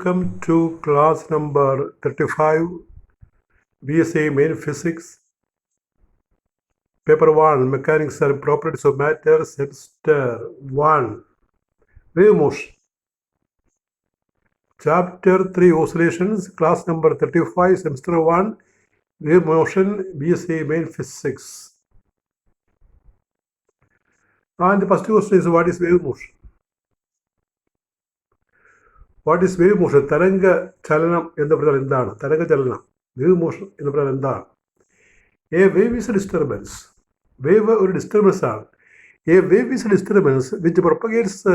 Welcome to class number 35, BSc Main Physics, Paper 1, Mechanics and Properties of Matter, Semester 1, Wave Motion. Chapter 3, Oscillations, class number 35, Semester 1, Wave Motion, BSc Main Physics. And the first question is, what is wave motion? What is wave motion? തരംഗ ചലനം എന്ന് പറഞ്ഞാൽ എന്താണ്? തരംഗ ചലനം, wave motion എന്ന് പറഞ്ഞാൽ എന്താണ്? A wave is a disturbance. Wave ഒരു ഡിസ്റ്റർബൻസ് ആണ്. A wave is a disturbance which propagates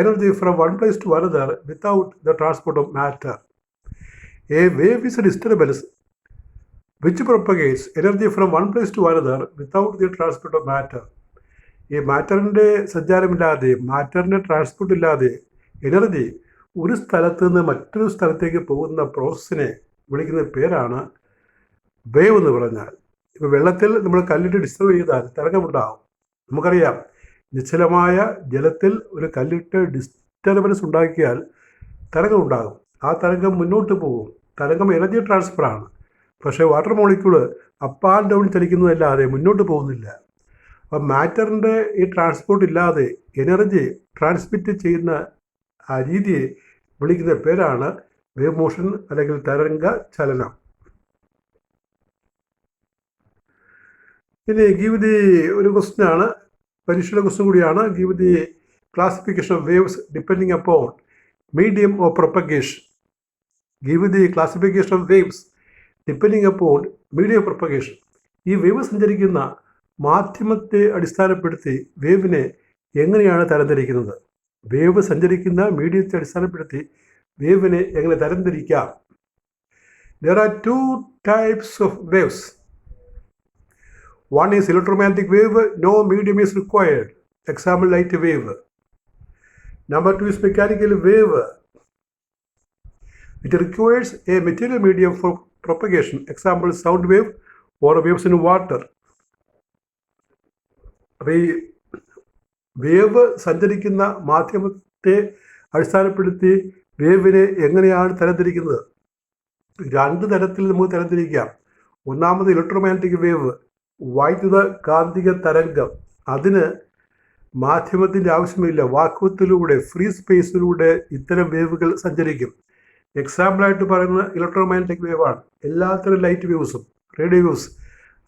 energy from one place to another without the transport of matter. A wave is a disturbance which propagates energy from one place to another without the transport of matter. ഈ മാറ്ററിൻ്റെ സഞ്ചാരമില്ലാതെ, മാറ്ററിൻ്റെ transport ഇല്ലാതെ energy ഒരു സ്ഥലത്ത് നിന്ന് മറ്റൊരു സ്ഥലത്തേക്ക് പോകുന്ന പ്രോസസ്സിനെ വിളിക്കുന്ന പേരാണ് വേവ് എന്ന് പറഞ്ഞാൽ. ഇപ്പോൾ വെള്ളത്തിൽ നമ്മൾ കല്ലിട്ട് ഡിസ്റ്റർബ് ചെയ്താൽ തരംഗമുണ്ടാകും. നമുക്കറിയാം, നിശ്ചലമായ ജലത്തിൽ ഒരു കല്ലിട്ട് ഡിസ്റ്റർബൻസ് ഉണ്ടാക്കിയാൽ തരംഗം ഉണ്ടാകും. ആ തരംഗം മുന്നോട്ട് പോകും. തരംഗം എനർജി ട്രാൻസ്ഫറാണ്. പക്ഷേ water molecule up and down ചലിക്കുന്നതല്ലാതെ മുന്നോട്ട് പോകുന്നില്ല. അപ്പം മാറ്ററിൻ്റെ ഈ ട്രാൻസ്പോർട്ട് ഇല്ലാതെ എനർജി ട്രാൻസ്മിറ്റ് ചെയ്യുന്ന ആ രീതിയെ വിളിക്കുന്ന പേരാണ് വേവ് മോഷൻ അല്ലെങ്കിൽ തരംഗ ചലനം. ഇനി ഗീവ് ദി ഒരു ക്വസ്റ്റ്യൻ ആണ്, പരീക്ഷയുടെ ക്വസ്റ്റ്യൻ കൂടിയാണ്. Give the classification of waves depending upon medium of propagation. Give the classification of waves depending upon medium of propagation. ഈ വേവ് സഞ്ചരിക്കുന്ന മാധ്യമത്തെ അടിസ്ഥാനപ്പെടുത്തി വേവിനെ എങ്ങനെയാണ് തരംതിരിക്കുന്നത്? വേവ് സഞ്ചരിക്കുന്ന മീഡിയത്തെ അടിസ്ഥാനപ്പെടുത്തി വേവിനെ എങ്ങനെ തരംതിരിക്കാം? There are two types of waves. One is electromagnetic wave, no medium is required. Example, light wave. Number 2 is mechanical wave. It requires a material medium for propagation. Example, sound wave or waves in water. Wave സഞ്ചരിക്കുന്ന മാധ്യമത്തെ അടിസ്ഥാനപ്പെടുത്തി വേവിനെ എങ്ങനെയാണ് തരംതിരിക്കുന്നത്? രണ്ട് തരത്തിൽ നമുക്ക് തരംതിരിക്കാം. ഒന്നാമത് electromagnetic wave, വൈദ്യുത കാന്തിക തരംഗം. അതിന് മാധ്യമത്തിൻ്റെ ആവശ്യമില്ല. വാക്വത്തിലൂടെ, ഫ്രീ സ്പേസിലൂടെ ഇത്തരം വേവുകൾ സഞ്ചരിക്കും. എക്സാമ്പിളായിട്ട് പറയുന്ന ഇലക്ട്രോമാഗ്നറ്റിക് വേവാണ്. എല്ലാത്തരം ലൈറ്റ് വേവ്സും റേഡിയോ വേവ്സ്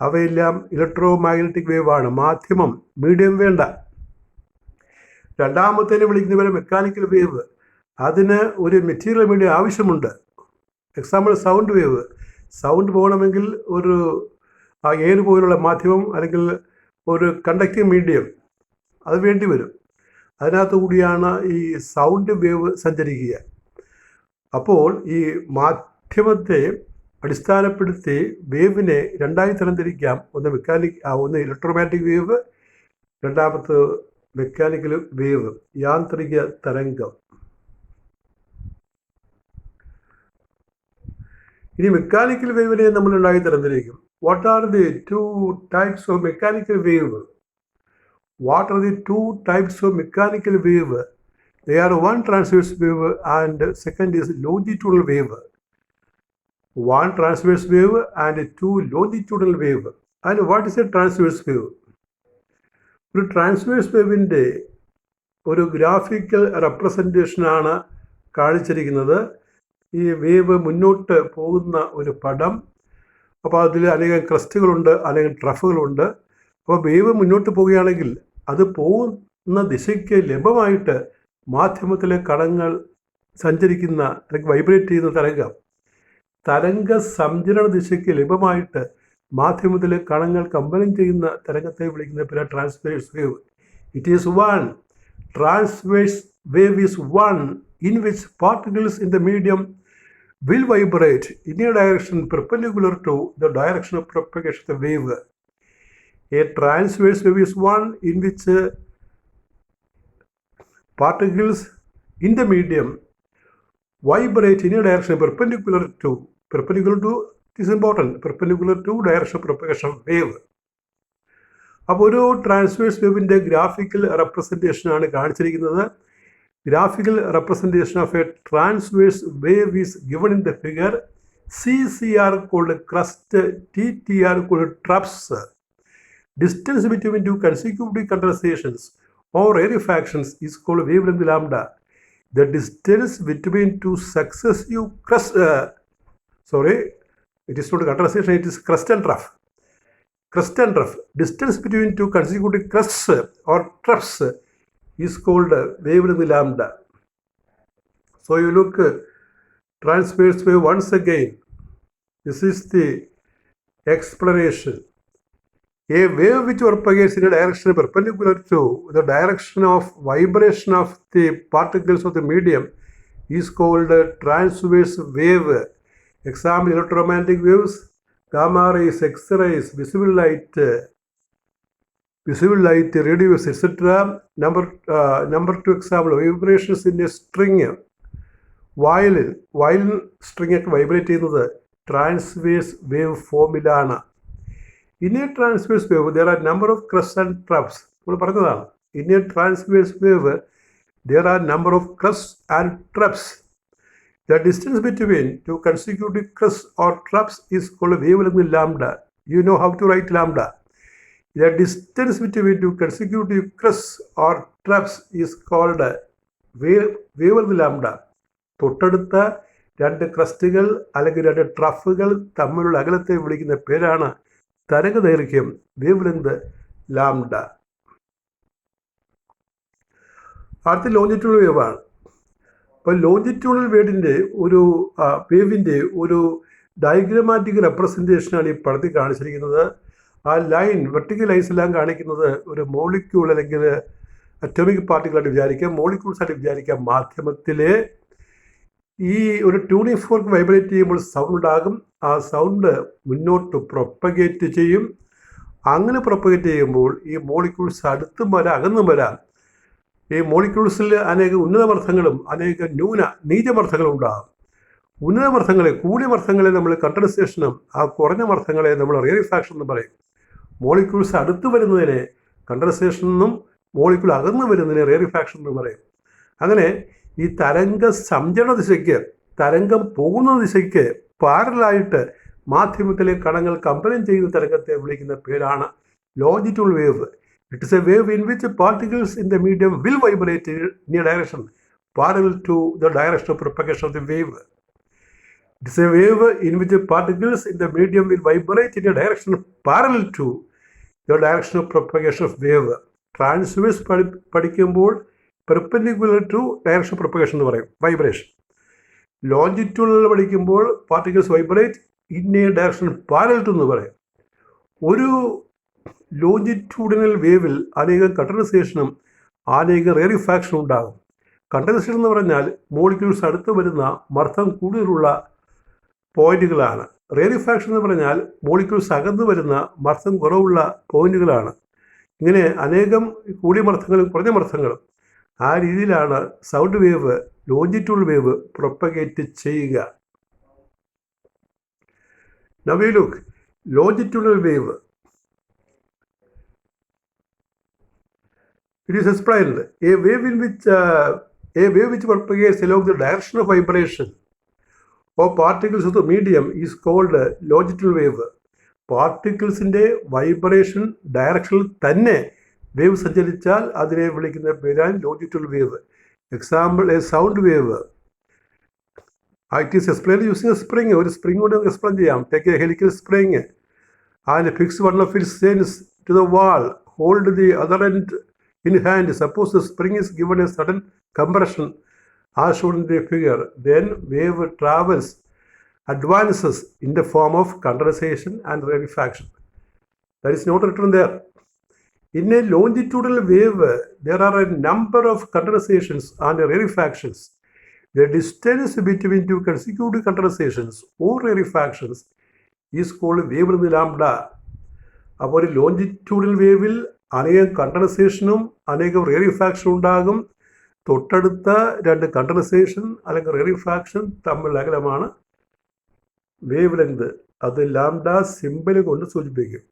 അവയെല്ലാം ഇലക്ട്രോമാഗ്നറ്റിക് വേവാണ്. മാധ്യമം, മീഡിയം വേണ്ട. രണ്ടാമത്തേനെ വിളിക്കുന്നവരെ മെക്കാനിക്കൽ വേവ്. അതിന് ഒരു മെറ്റീരിയൽ മീഡിയം ആവശ്യമുണ്ട്. Example, sound wave. സൗണ്ട് പോകണമെങ്കിൽ ഒരു എയർ പോലുള്ള മാധ്യമം അല്ലെങ്കിൽ ഒരു കണ്ടക്റ്റിംഗ് മീഡിയം അത് വേണ്ടി വരും. അതിനകത്തു കൂടിയാണ് ഈ സൗണ്ട് വേവ് സഞ്ചരിക്കുക. അപ്പോൾ ഈ മാധ്യമത്തെ അടിസ്ഥാനപ്പെടുത്തി വേവിനെ രണ്ടായി തരംതിരിക്കാം. ഒന്ന് ഇലക്ട്രോമാഗ്നറ്റിക് വേവ്, രണ്ടാമത്തെ മെക്കാനിക്കൽ വേവ്, യാന്ത്രിക തരംഗം. ഇനി മെക്കാനിക്കൽ വേവിനെ നമ്മൾ രണ്ടായി തരംതിരിക്കും. What are the two types of mechanical wave? What are the two types of mechanical wave? They are one transverse wave and second is longitudinal wave. One transverse wave and two longitudinal wave. And what is a transverse wave? ഒരു transverse വേവിൻ്റെ ഒരു graphical റെപ്രസെൻറ്റേഷനാണ് കാണിച്ചിരിക്കുന്നത്. ഈ wave മുന്നോട്ട് പോകുന്ന ഒരു പടം. അപ്പോൾ അതിൽ അനേകം ക്രസ്റ്റുകളുണ്ട്, അനേകം ട്രഫുകളുണ്ട്. അപ്പോൾ വേവ് മുന്നോട്ട് പോവുകയാണെങ്കിൽ അത് പോകുന്ന ദിശയ്ക്ക് ലംബമായിട്ട് മാധ്യമത്തിലെ കണങ്ങൾ സഞ്ചരിക്കുന്ന അല്ലെങ്കിൽ വൈബ്രേറ്റ് ചെയ്യുന്ന തരംഗ സഞ്ചരണ ദിശയ്ക്ക് ലംബമായിട്ട് മാധ്യമത്തിലെ കണങ്ങൾ കമ്പനം ചെയ്യുന്ന തരംഗത്തെ വിളിക്കുന്ന പേര് transverse wave. It is one transverse wave is one in which particles in the medium will vibrate in a direction perpendicular to the direction of propagation of the wave. A transverse wave is one in which particles in the medium vibrate in a direction perpendicular to is important, perpendicular to direction of propagation of wave. അപ്പോൾ ഒരു transverse വേവിൻ്റെ graphical റെപ്രസെൻറ്റേഷനാണ് കാണിച്ചിരിക്കുന്നത്. graphical representation of a transverse wave is given in the figure. CCR called crust, TTR called traps. Distance between two consecutive condensations or rarefactions is called wavelength lambda. The distance between two successive it is not condensation, it is crust and trough. Crust and trough. Distance between two consecutive crusts or troughs is called wavelength lambda. So you look transverse wave once again. This is the explanation. A wave which propagates in a direction perpendicular to the direction of vibration of the particles of the medium is called a transverse wave. Example, electromagnetic waves, gamma rays, X-rays, visible light, radio waves, etc. Number 2 example, vibrations in a string. Violin string ഒക്കെ vibrate ചെയ്യുന്നത് transverse wave ഫോമിലാണ്. In a transverse wave, there are number of crusts and troughs. നമ്മൾ പറഞ്ഞതാണ്. In a transverse wave, there are number of crusts and troughs. The distance between two consecutive crusts or troughs is called wavelength lambda. You know how to write lambda. The distance between two consecutive crusts or troughs is called wavelength lambda. തൊട്ടടുത്ത രണ്ട് ക്രസ്റ്റുകൾ അല്ലെങ്കിൽ രണ്ട് ട്രഫുകൾ തമ്മിലുള്ള അകലത്തെ വിളിക്കുന്ന പേരാണ് തരംഗദൈർഘ്യം, wavelength lambda. അടുത്ത longitudinal വേവാണ്. അപ്പോൾ ലോഞ്ചിറ്റ്യൂണൽ വേവിൻ്റെ ഒരു ഡയഗ്രമാറ്റിക് റെപ്രസെൻറ്റേഷനാണ് ഈ പടത്തിൽ കാണിച്ചിരിക്കുന്നത്. ആ ലൈൻ, വെർട്ടിക്കൽ ലൈൻസ് എല്ലാം കാണിക്കുന്നത് ഒരു മോളിക്യൂൾ അല്ലെങ്കിൽ അറ്റോമിക് പാർട്ടിക്കിളായിട്ട് വിചാരിക്കാം, മോളിക്യൂൾസ് ആയിട്ട് വിചാരിക്കാം. മാധ്യമത്തിൽ ഈ ഒരു ട്യൂണിംഗ് ഫോർക്ക് വൈബ്രേറ്റ് ചെയ്യുമ്പോൾ സൗണ്ട് ഉണ്ടാകും. ആ സൗണ്ട് മുന്നോട്ട് പ്രൊപ്പഗേറ്റ് ചെയ്യും. അങ്ങനെ പ്രൊപ്പഗേറ്റ് ചെയ്യുമ്പോൾ ഈ മോളിക്യൂൾസ് അടുത്തും വരാം അകന്നും വരാം. ഈ മോളിക്യൂൾസിൽ അനേക ഉന്നതമർദ്ദങ്ങളും അനേക നീചമർദ്ദങ്ങളും ഉണ്ടാകും. ഉന്നതമർദ്ദങ്ങളെ, കൂടിയ മർദ്ദങ്ങളെ നമ്മൾ കണ്ടൻസേഷനും ആ കുറഞ്ഞ മർദ്ദങ്ങളെ നമ്മൾ റേറിഫാക്ഷൻ എന്ന് പറയും. മോളിക്യൂൾസ് അടുത്ത് വരുന്നതിനെ കണ്ടൻസേഷൻ എന്നും മോളിക്യൂൾ അകന്നു വരുന്നതിനെ റേറിഫാക്ഷൻ എന്ന് പറയും. അങ്ങനെ ഈ തരംഗ സംചരണ ദിശയ്ക്ക്, തരംഗം പോകുന്ന ദിശയ്ക്ക് പാരലായിട്ട് മാധ്യമത്തിലെ കണങ്ങൾ കമ്പനം ചെയ്യുന്ന തരംഗത്തെ വിളിക്കുന്ന പേരാണ് longitudinal wave. It is a wave in which particles in the medium will vibrate in a direction parallel to the direction of propagation of the wave. It is a wave in which particles in the medium will vibrate in a direction parallel to the direction of propagation of wave. Transverse പഠിക്കുമ്പോൾ perpendicular to direction of propagation എന്ന് പറയും, vibration. Longitudinal പഠിക്കുമ്പോൾ particles vibrate in a direction parallel to എന്ന് പറയും. ഒരു longitudinal വേവിൽ അനേകം കണ്ടൻസേഷനും അനേകം റേറിഫാക്ഷനും ഉണ്ടാകും. കണ്ടൻസേഷൻ എന്ന് പറഞ്ഞാൽ മോളിക്യൂൾസ് അടുത്ത് വരുന്ന മർദ്ദം കൂടുതലുള്ള പോയിന്റുകളാണ്. റേറിഫാക്ഷൻ എന്ന് പറഞ്ഞാൽ മോളിക്യൂൾസ് അകന്നു വരുന്ന മർദ്ദം കുറവുള്ള പോയിന്റുകളാണ്. ഇങ്ങനെ അനേകം കൂടിയ മർദ്ദങ്ങളും കുറഞ്ഞ മർദ്ദങ്ങളും ആ രീതിയിലാണ് sound wave, longitudinal wave propagate ചെയ്യുക. Now we look longitudinal wave. It is explained a wave which propagates along the direction of vibration of particles of the medium is called longitudinal wave. പാർട്ടിക്കിൾസിൻ്റെ vibration ഡയറക്ഷനിൽ തന്നെ wave സഞ്ചരിച്ചാൽ അതിനെ വിളിക്കുന്ന പേരാണ് longitudinal wave. Example a sound wave. It is explain using a spring. ഒരു spring കൊണ്ട് explain ചെയ്യാം. Take a helical spring and fix one of its ends to the wall. Hold the other end in hand. Suppose the spring is given a sudden compression as shown in the figure. Then wave advances in the form of condensation and rarefaction. That is not written there. In a longitudinal wave, there are a number of condensations and rarefactions. The distance between two consecutive condensations or rarefactions is called wavelength lambda. അപ്പോൾ ഒരു longitudinal വേവിൽ അനേകം കണ്ടൻസേഷനും അനേകം റേറിഫാക്ഷനും ഉണ്ടാകും. തൊട്ടടുത്ത രണ്ട് condensation അല്ലെങ്കിൽ റേറിഫാക്ഷൻ തമ്മിലുള്ള അകലമാണ് wave length. അത് ലാംഡ സിമ്പൽ കൊണ്ട് സൂചിപ്പിക്കും.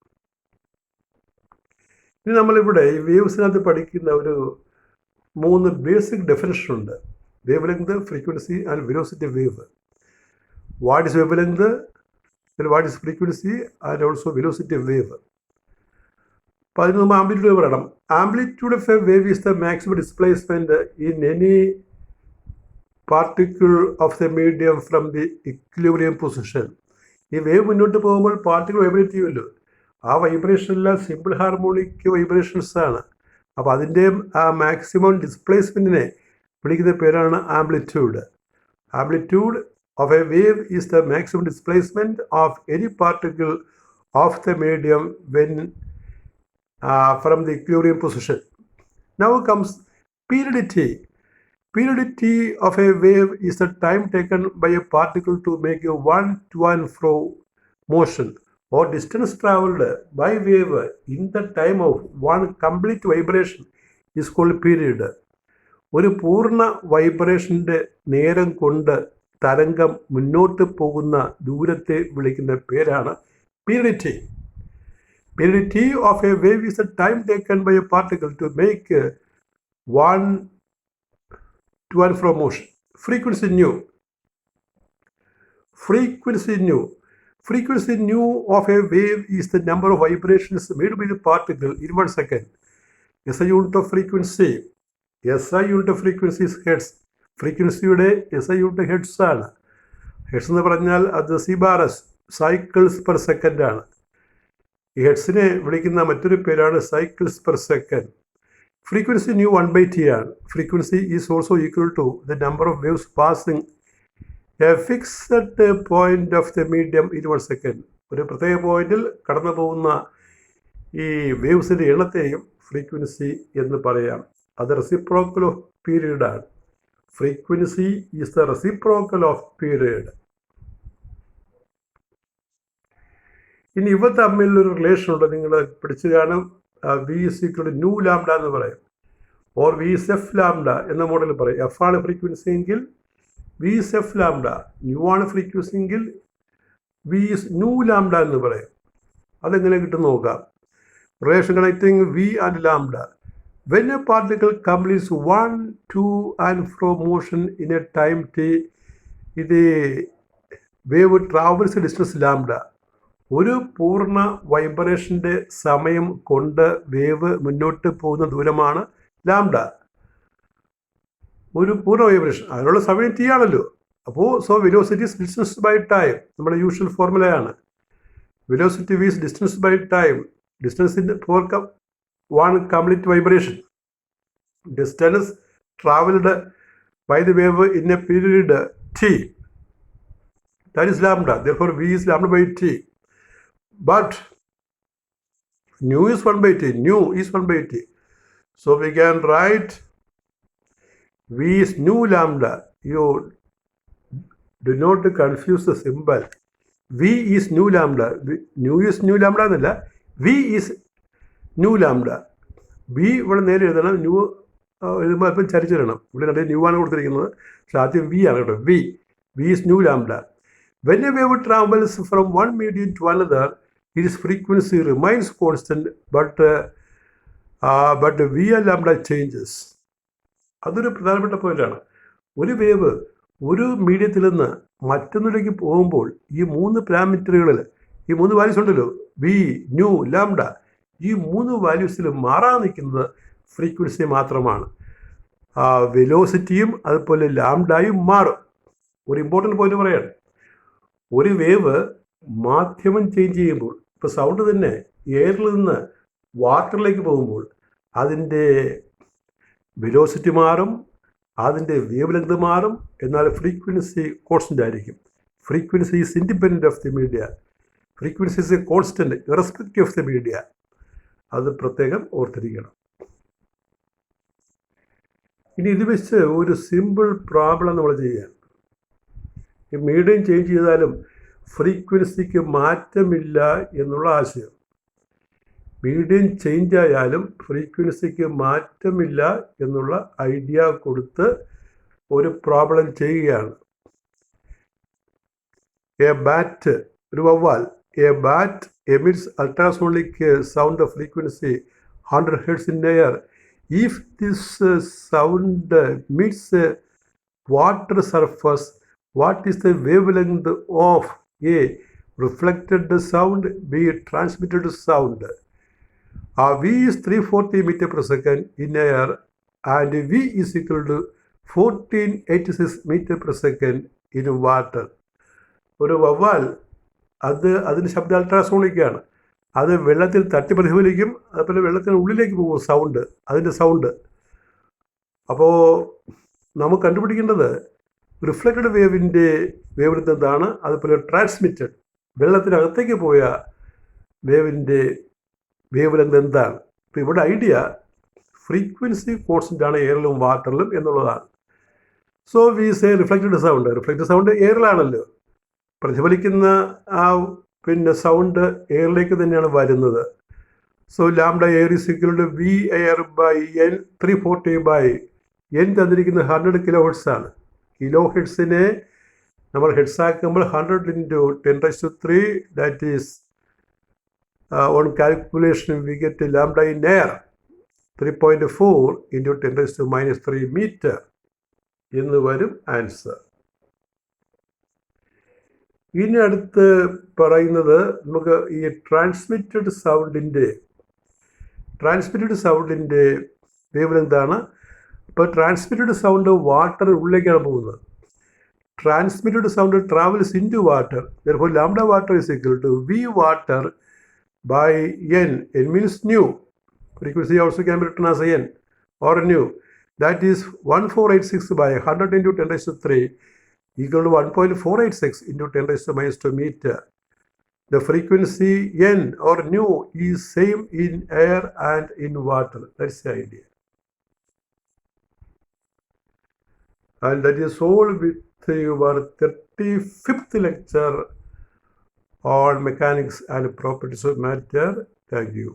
ഇനി നമ്മളിവിടെ ഈ വേവ്സിനകത്ത് പഠിക്കുന്ന ഒരു മൂന്ന് ബേസിക് ഡെഫിനിഷൻ ഉണ്ട്. Wave length, frequency and velocity wave. What is wave length, what is frequency and also velocity wave. അപ്പോൾ അതിന് നമ്മൾ ആംപ്ലിറ്റ്യൂഡ് പറയണം. Amplitude of A wave is the maximum displacement in any particle of the medium from the equilibrium position. ഈ wave മുന്നോട്ട് പോകുമ്പോൾ particle vibrate ചെയ്യുമല്ലോ, ആ വൈബ്രേഷനെല്ലാം simple harmonic vibrations ആണ്. അപ്പോൾ അതിൻ്റെ ആ മാക്സിമം ഡിസ്പ്ലേസ്മെൻറ്റിനെ വിളിക്കുന്ന പേരാണ് amplitude. Amplitude of A wave is the maximum displacement of any particle of the medium when from the equilibrium position. Now comes periodicity. Periodicity of a wave is the time taken by a particle to make a one to and fro motion or distance traveled by wave in the time of one complete vibration is called period. ഒരു പൂർണ്ണ വൈബ്രേഷൻ്റെ നേരം കൊണ്ട് തരംഗം മുന്നോട്ട് പോകുന്ന ദൂരത്തെ വിളിക്കുന്ന പേരാണ് periodicity. Periodicity of a wave is the time taken by a particle to make one to and fro motion. Frequency nu. Frequency nu. Frequency nu of a wave is the number of vibrations made by the particle in 1 second. SI unit of frequency. SI unit of frequency is hertz. ഫ്രീക്വൻസിയുടെ SI unit heads ആണ്. Heads എന്ന് പറഞ്ഞാൽ അത് CBRS, cycles per second ആണ്. ഈ ഹെഡ്സിനെ വിളിക്കുന്ന മറ്റൊരു പേരാണ് cycles per second. Frequency nu 1/T ആണ്. Frequency is also equal to the number of waves passing a fixed point of the medium in 1 second. ഒരു പ്രത്യേക പോയിന്റിൽ കടന്നു പോകുന്ന ഈ വേവ്സിൻ്റെ എണ്ണത്തെയും ഫ്രീക്വൻസി എന്ന് പറയാം. അത് റെസിപ്രോക്കൽ ഓഫ് പീരീഡ് ആണ്. Frequency is the reciprocal of period. ഇനി ഇവ തമ്മിലൊരു റിലേഷൻ ഉണ്ട്, നിങ്ങൾ പിടിച്ചു കാണും. V is equal to nu lambda എന്ന് പറയും, or v is f lambda എന്ന മോഡൽ പറയും. എഫ് ആണ് ഫ്രീക്വൻസി എങ്കിൽ v is f lambda, nu ആണ് ഫ്രീക്വൻസി എങ്കിൽ വി ഇസ് ന്യൂ ലാംഡ എന്ന് പറയും. അതെങ്ങനെ കിട്ടും നോക്കാം. Relation connecting v and lambda. When a particle completes 1 to and fro motion in a time t, ഇത് വേവ് ട്രാവൽസ് ഡിസ്റ്റൻസ് ലാംഡ. ഒരു പൂർണ്ണ വൈബ്രേഷൻ്റെ സമയം കൊണ്ട് വേവ് മുന്നോട്ട് പോകുന്ന ദൂരമാണ് ലാംഡ. ഒരു പൂർണ്ണ വൈബ്രേഷൻ, അതിനുള്ള സമയം ടി ആണല്ലോ. അപ്പോൾ velocity is distance by time, നമ്മുടെ യൂഷ്വൽ ഫോർമുലയാണ്. Velocity is distance by time. Distance for one complete vibration. Distance traveled by the wave in a period t, that is lambda. Therefore v is lambda by t. But nu is 1/T. Nu is 1/T. So we can write v is nu lambda. You do not confuse the symbol. v is nu lambda. Nu is nu lambda എന്നല്ല, v is new lambda. B ഇവിടെ നേരെ എഴുതണം, new എഴുതുമ്പോൾ അല്പം ചരിച്ചിടണം. ഇവിടെ രണ്ട് new ആണ് കൊടുത്തിരിക്കുന്നത്, പക്ഷെ ആദ്യം വി ആണ് കേട്ടോ. V is nu lambda. When a wave travels from one medium to another, its frequency remains constant, but v and lambda changes. അതൊരു പ്രധാനപ്പെട്ട പോയിന്റാണ്. ഒരു വേവ് ഒരു മീഡിയത്തിൽ നിന്ന് മറ്റൊന്നിലേക്ക് പോകുമ്പോൾ ഈ 3 പാരാമീറ്ററുകളിൽ ഈ 3 വാല്യൂസ് ഉണ്ടല്ലോ, വി, ന്യൂ, ലാംഡ, ഈ 3 വാല്യൂസിൽ മാറാൻ നിൽക്കുന്നത് ഫ്രീക്വൻസി മാത്രമാണ്. വെലോസിറ്റിയും അതുപോലെ ലാംഡായും മാറും. ഒരു ഇമ്പോർട്ടൻ്റ് പോയിന്റ് പറയാണ്, ഒരു വേവ് മാധ്യമം ചേഞ്ച് ചെയ്യുമ്പോൾ, ഇപ്പോൾ സൗണ്ട് തന്നെ എയറിൽ നിന്ന് വാട്ടറിലേക്ക് പോകുമ്പോൾ അതിൻ്റെ വെലോസിറ്റി മാറും, അതിൻ്റെ വേവ് ലെങ്ത് മാറും, എന്നാൽ ഫ്രീക്വൻസി കോൺസ്റ്റൻ്റ് ആയിരിക്കും. Frequency is independent of the media. Frequency is A constant irrespective of the media. അത് പ്രത്യേകം ഓർത്തിരിക്കണം. ഇനി ഇത് വെച്ച് ഒരു സിമ്പിൾ പ്രോബ്ലം നമ്മൾ ചെയ്യാം. ഈ മീഡിയം ചേഞ്ച് ചെയ്താലും ഫ്രീക്വൻസിക്ക് മാറ്റമില്ല എന്നുള്ള ആശയം. മീഡിയം ചേഞ്ച് ആയാലും ഫ്രീക്വൻസിക്ക് മാറ്റമില്ല എന്നുള്ള ഐഡിയ കൊടുത്ത് ഒരു പ്രോബ്ലം ചെയ്യുകയാണ്. എ ബാറ്റ്, ഒരു വവ്വാൽ, a bat emits ultrasonic sound of frequency 100 Hz in air If this sound meets water surface, what is the wavelength of A, reflected sound, B, transmitted sound? V is 340 meter per second in air and V is equal to 1486 meter per second in water. ഒരു വവ്വാൽ അതിന് ശബ്ദം അൾട്രാസോണിക്കാണ്. അത് വെള്ളത്തിൽ തട്ടി പ്രതിഫലിക്കും, അതുപോലെ വെള്ളത്തിന് ഉള്ളിലേക്ക് പോകും സൗണ്ട്, അതിൻ്റെ സൗണ്ട്. അപ്പോൾ നമുക്ക് കണ്ടുപിടിക്കേണ്ടത് റിഫ്ലക്റ്റഡ് വേവിൻ്റെ വേവ് എന്താണ്, അതുപോലെ ട്രാൻസ്മിറ്റഡ് വെള്ളത്തിനകത്തേക്ക് പോയ വേവിൻ്റെ വേവ് ലെങ്ത് എന്താണ്. ഇപ്പോൾ ഇവിടെ ഐഡിയ ഫ്രീക്വൻസി കോൺസ്റ്റൻ്റ് ആണ് എയറിലും വാട്ടറിലും എന്നുള്ളതാണ്. So we say reflected sound എയറിലാണല്ലോ, പ്രതിഫലിക്കുന്ന ആ സൗണ്ട് എയറിലേക്ക് തന്നെയാണ് വരുന്നത്. So lambda air is equal to V air by N 340 by N തന്നിരിക്കുന്നത് 100 കിലോ ഹെർട്സ് ആണ്. കിലോ ഹെർട്സിനെ നമ്മൾ ഹെഡ്സ് ആക്കുമ്പോൾ 100 into 10⁻³ that is on calculation we get lambda in air 3.4 into 10⁻³ meter എന്ന് വരും ആൻസർ. ഇനി അടുത്ത് പറയുന്നത് നമുക്ക് ഈ ട്രാൻസ്മിറ്റഡ് സൗണ്ടിൻ്റെ വേവ് ലെങ്താണ്. ഇപ്പോൾ ട്രാൻസ്മിറ്റഡ് സൗണ്ട് വാട്ടർ ഉള്ളിലേക്കാണ് പോകുന്നത്. Transmitted sound travels into water, therefore lambda water is equal to V water by N. N means nu. Frequency also can be written as N or nu. That is 1486 by 100 into 10⁻³ equal to 1.486 into 10⁻² meter. The frequency N or nu is same in air and in water. That's the idea. And that is all with your 35th lecture on mechanics and properties of matter. Thank you.